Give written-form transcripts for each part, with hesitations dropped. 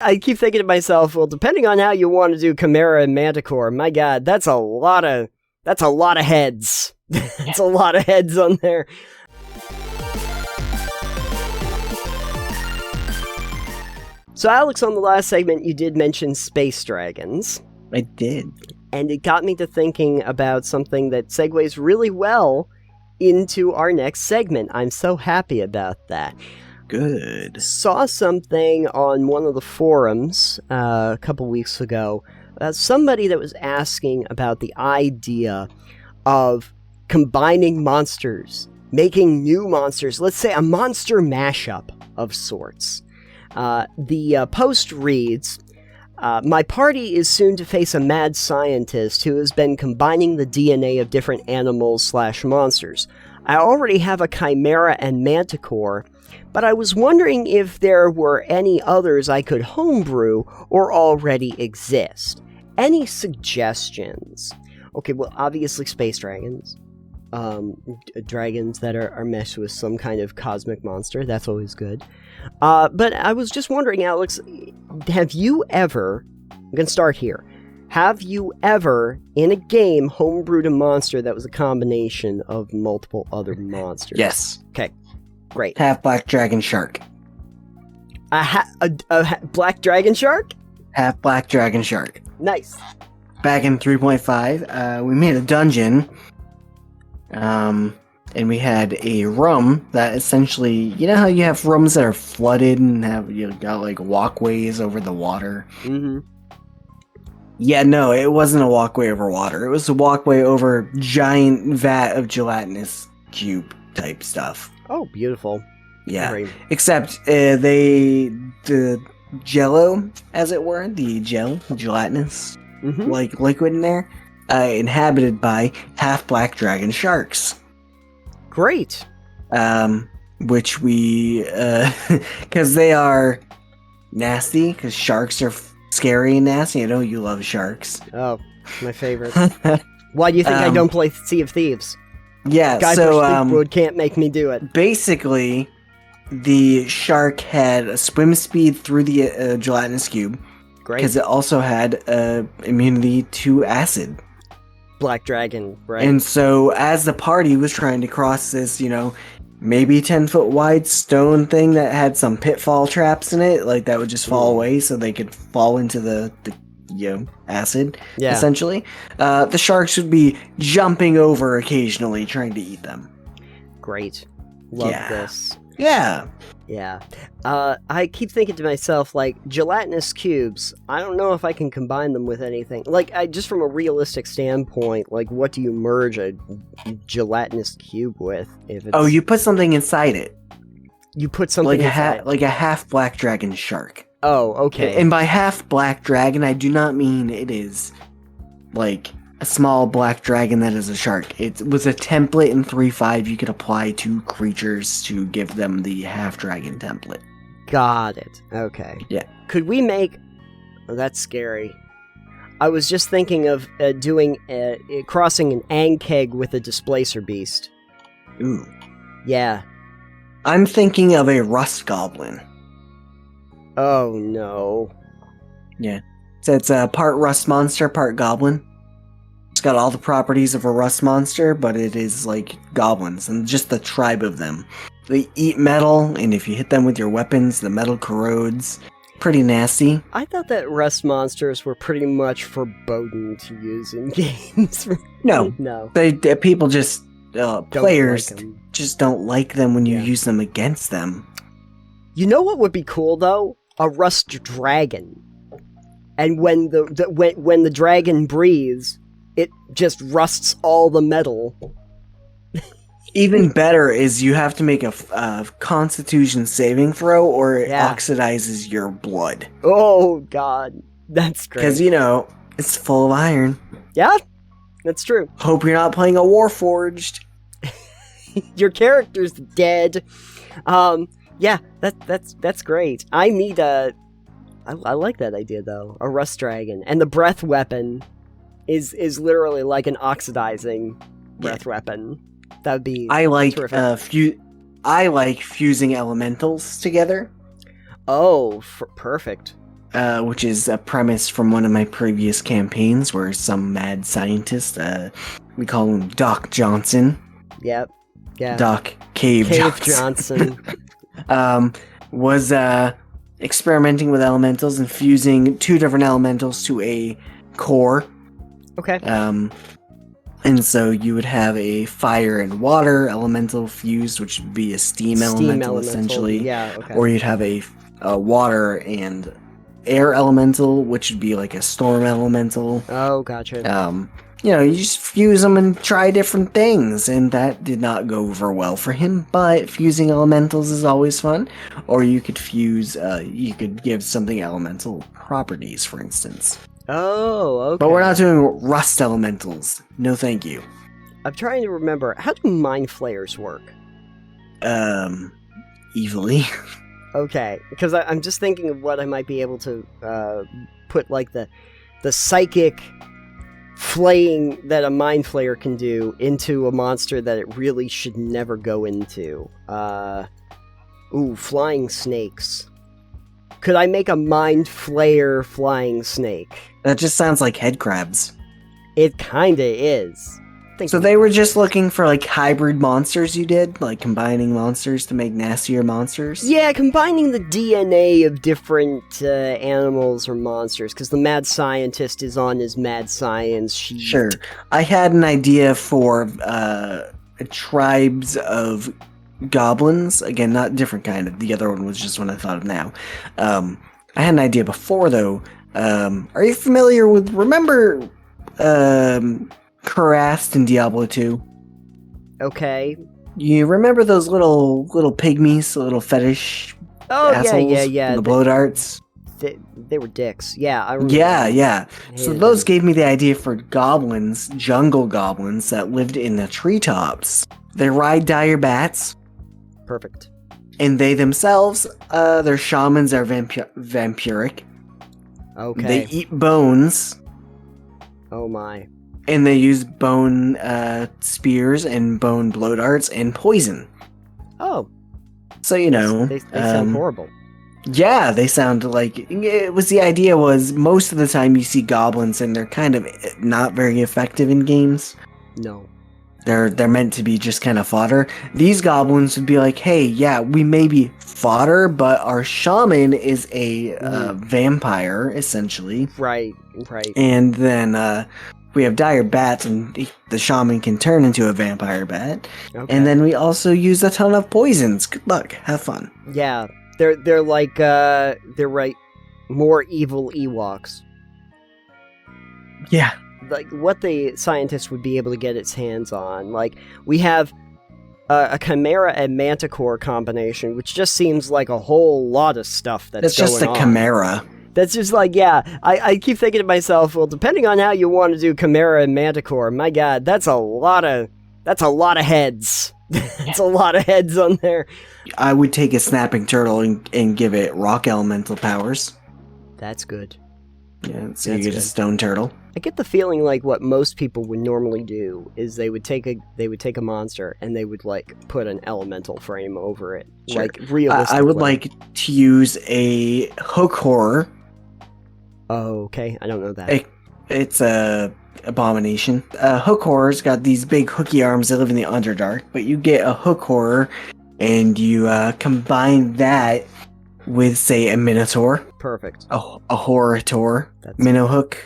I keep thinking to myself, well, depending on how you want to do Chimera and Manticore, my god, that's a lot of heads. That's a lot of heads on there. So, Alex, on the last segment, you did mention space dragons. I did. And it got me to thinking about something that segues really well into our next segment. I'm so happy about that. Good. Saw something on one of the forums a couple weeks ago. Somebody that was asking about the idea of combining monsters, making new monsters. Let's say a monster mashup of sorts. The post reads, my party is soon to face a mad scientist who has been combining the DNA of different animals/monsters. I already have a Chimera and Manticore, but I was wondering if there were any others I could homebrew or already exist. Any suggestions? Okay, well, obviously space dragons. Dragons that are meshed with some kind of cosmic monster. That's always good. But I was just wondering, Alex, have you ever... I'm going to start here. Have you ever, in a game, homebrewed a monster that was a combination of multiple other monsters? Yes. Okay, great. Half black dragon shark. A black dragon shark? Half black dragon shark. Nice. Back in 3.5, we made a dungeon. And we had a room that essentially, you know how you have rooms that are flooded and have, you got like walkways over the water? Mm-hmm. Yeah, no, it wasn't a walkway over water. It was a walkway over giant vat of gelatinous cube type stuff. Oh, beautiful. Yeah. Great. Except the jello, as it were, the gelatinous, like liquid in there, inhabited by half black dragon sharks. Great. Which we, because they are nasty, because sharks are scary and nasty. I know you love sharks. Oh, my favorite. Why do you think I don't play Sea of Thieves? Yeah, Guy so, Thievewood can't make me do it. Basically, the shark had a swim speed through the gelatinous cube. Great. Because it also had immunity to acid. Black dragon, right? And so, as the party was trying to cross this, maybe 10-foot wide stone thing that had some pitfall traps in it, like that would just fall away so they could fall into the acid, essentially. The sharks would be jumping over occasionally, trying to eat them. Great. Love this. Yeah. Yeah. I keep thinking to myself, like, gelatinous cubes, I don't know if I can combine them with anything. Like, just from a realistic standpoint, like, what do you merge a gelatinous cube with? If it's... Oh, you put something inside it. You put something inside like a half black dragon shark. Oh, okay. And by half black dragon, I do not mean it is, like, a small black dragon that is a shark. It was a template in 3.5 you could apply to creatures to give them the half dragon template. Got it. Okay. Yeah. Could we make... Oh, that's scary. I was just thinking of crossing an Ankeg with a displacer beast. Ooh. Yeah. I'm thinking of a rust goblin. Oh, no. Yeah. So it's a part rust monster, part goblin. It's got all the properties of a rust monster, but it is like goblins, and just the tribe of them. They eat metal, and if you hit them with your weapons, the metal corrodes. Pretty nasty. I thought that rust monsters were pretty much forbidden to use in games. No. No. People just, players like just don't like them when you use them against them. You know what would be cool, though? A rust dragon. And when the dragon breathes, it just rusts all the metal. Even better is you have to make a Constitution saving throw, or it oxidizes your blood. Oh, God. That's great. Because, it's full of iron. Yeah, that's true. Hope you're not playing a Warforged. Your character's dead. Yeah, that's great. I need I like that idea, though. A rust dragon. And the breath weapon is literally like an oxidizing breath weapon. That would be terrific. I like fusing elementals together. Oh, perfect. which is a premise from one of my previous campaigns where some mad scientist, we call him Doc Johnson, Yep. Yeah. Doc Cave Johnson. Was experimenting with elementals and fusing 2 different elementals to a core. Okay. And so you would have a fire and water elemental fused, which would be a steam elemental essentially. Yeah, okay. Or you'd have a water and air elemental, which would be like a storm elemental. Oh, gotcha. You just fuse them and try different things, and that did not go over well for him, but fusing elementals is always fun. Or you could fuse, you could give something elemental properties, for instance. Oh, okay. But we're not doing rust elementals. No thank you. I'm trying to remember, how do mind flayers work? Evilly. Okay, because I'm just thinking of what I might be able to put, like, the psychic flaying that a mind flayer can do into a monster that it really should never go into. Flying snakes. Could I make a mind flayer flying snake? That just sounds like head crabs. It kinda is. So they were just looking for, like, hybrid monsters you did? Like, combining monsters to make nastier monsters? Yeah, combining the DNA of different animals or monsters, because the mad scientist is on his mad science sheet. Sure. I had an idea for tribes of goblins. Again, not different kind of. The other one was just one I thought of now. I had an idea before, though. Are you familiar with... Remember... Curast in Diablo 2. Okay. You remember those little pygmies, little fetish assholes? Yeah. The blow darts? They were dicks. Yeah, I remember. Yeah. So those gave me the idea for goblins, jungle goblins, that lived in the treetops. They ride dire bats. Perfect. And they themselves, their shamans are vampiric. Okay. They eat bones. Oh my. And they use bone spears and bone blow darts and poison. Oh. So, you know. They sound horrible. Yeah, they sound like... It was the idea was most of the time you see goblins and they're kind of not very effective in games. No. They're meant to be just kind of fodder. These goblins would be like, hey, yeah, we may be fodder, but our shaman is a vampire, essentially. Right. And then... we have dire bats, and the shaman can turn into a vampire bat. Okay. And then we also use a ton of poisons. Good luck. Have fun. Yeah. They're like, more evil Ewoks. Yeah. Like, what the scientist would be able to get its hands on. Like, we have a Chimera and Manticore combination, which just seems like a whole lot of stuff that's going on. It's just a Chimera. That's just like, yeah, I keep thinking to myself, well, depending on how you want to do Chimera and Manticore, my god, that's a lot of heads. That's a lot of heads on there. I would take a snapping turtle and give it rock elemental powers. That's good. Yeah, so you get a stone turtle. I get the feeling like what most people would normally do is they would take a monster and they would, like, put an elemental frame over it. Sure. Like, realistically. I would like to use a hook horror. Oh, okay. I don't know that. It's a abomination. Hook horror's got these big hooky arms that live in the Underdark, but you get a hook horror and you combine that with, say, a minotaur. Perfect. A horror-tor. Minohook.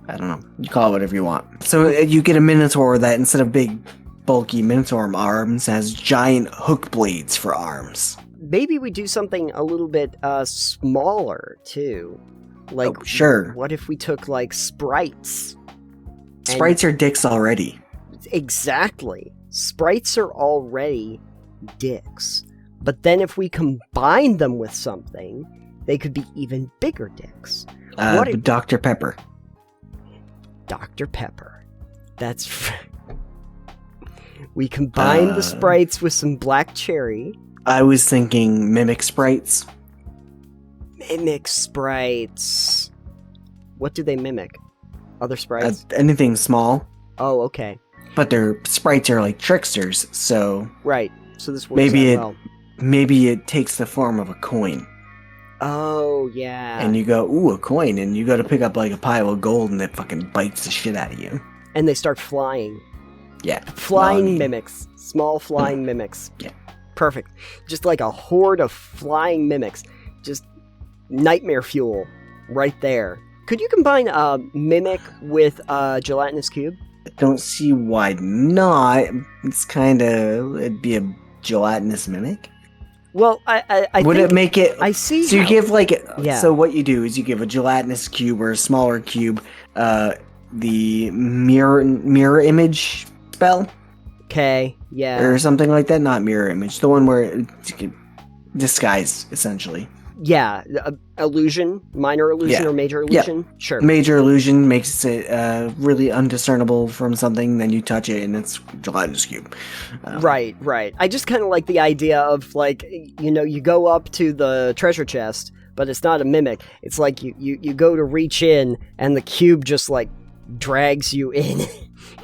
I don't know. You call it whatever you want. So you get a minotaur that, instead of big, bulky minotaur arms, has giant hook blades for arms. Maybe we do something a little bit smaller, too. Like, sure. What if we took, like, sprites? Sprites are dicks already. Exactly. Sprites are already dicks. But then if we combine them with something, they could be even bigger dicks. Dr. Pepper. Dr. Pepper. That's... We combine the sprites with some black cherry. I was thinking mimic sprites. Mimic sprites. What do they mimic? Other sprites? Anything small. Oh, okay. But their sprites are like tricksters, so... Right. So this works out well. Maybe it takes the form of a coin. Oh, yeah. And you go, ooh, a coin, and you go to pick up like a pile of gold, and it fucking bites the shit out of you. And they start flying. Yeah. Flying mimics. Small flying mimics. Yeah. Perfect. Just like a horde of flying mimics. Just nightmare fuel right there. Could you combine a mimic with a gelatinous cube? I don't see why not. It'd be a gelatinous mimic. Well, I Would think it make it? I see. So you give like, Yeah. So what you do is you give a gelatinous cube or a smaller cube, the mirror image spell. Okay, yeah. Or something like that. Not mirror image, the one where it's disguise essentially. Yeah, illusion, minor illusion Yeah. or major illusion. Sure. Major illusion makes it really undiscernible from something. Then you touch it and it's gelatinous cube. Right. I just kind of like the idea of like, you go up to the treasure chest, but it's not a mimic. It's like you go to reach in and the cube just like drags you in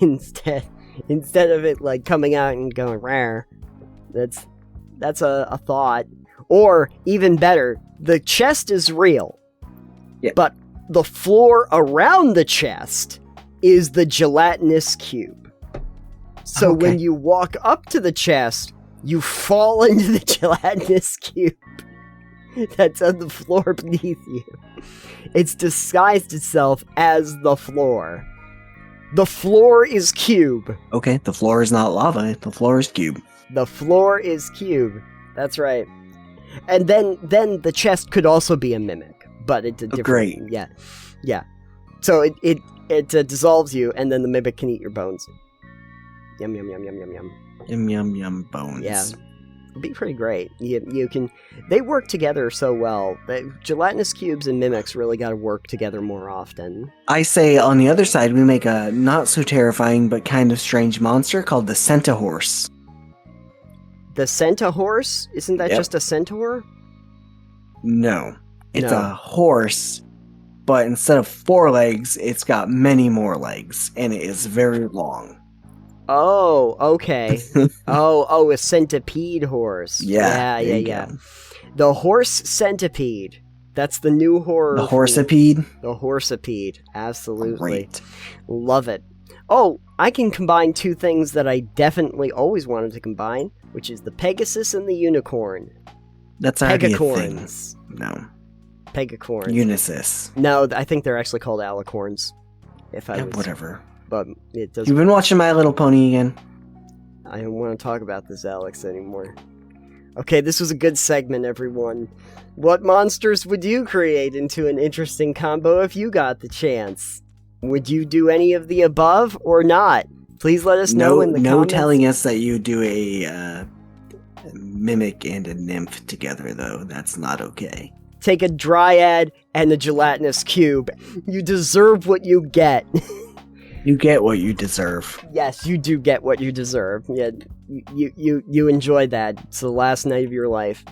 instead of it like coming out and going rare. That's a thought. Or even better, the chest is real. Yeah. But the floor around the chest is the gelatinous cube. So Okay. when you walk up to the chest, you fall into the gelatinous cube that's on the floor beneath you. It's disguised itself as the floor. The floor is cube. Okay, the floor is not lava. The floor is cube. The floor is cube. That's right. And then the chest could also be a mimic, but it's a different. Great. Yeah. So it dissolves you, and then the mimic can eat your bones. Yum yum yum yum yum yum. Yum yum yum bones. Yeah, it'd be pretty great. You can. They work together so well. The gelatinous cubes and mimics really got to work together more often. I say on the other side, we make a not so terrifying but kind of strange monster called the Centahorse. The Centahorse? Isn't that Yep. just a centaur? No. It's No. a horse, but instead of 4 legs, it's got many more legs, and it is very long. Oh, okay. Oh, a centipede horse. Yeah. there you Yeah. go. The horse centipede. That's the new horror. The horsepede. The horsepede. Absolutely. Great. Love it. Oh, I can combine 2 things that I definitely always wanted to combine, which is the Pegasus and the unicorn. That's already a thing. Pegacorns. No. Pegacorns. Unisys. No, I think they're actually called alicorns. If I Yeah, was, whatever. but it doesn't. You've been watching My Little Pony again? I don't want to talk about this, Alex, anymore. Okay, this was a good segment, everyone. What monsters would you create into an interesting combo if you got the chance? Would you do any of the above or not? Please let us know in the no comments. telling us that you do a mimic and a nymph together, though. That's not okay. Take a dryad and a gelatinous cube. You deserve what you get. You get what you deserve. Yes, you do get what you deserve. Yeah, you enjoy that. It's the last night of your life.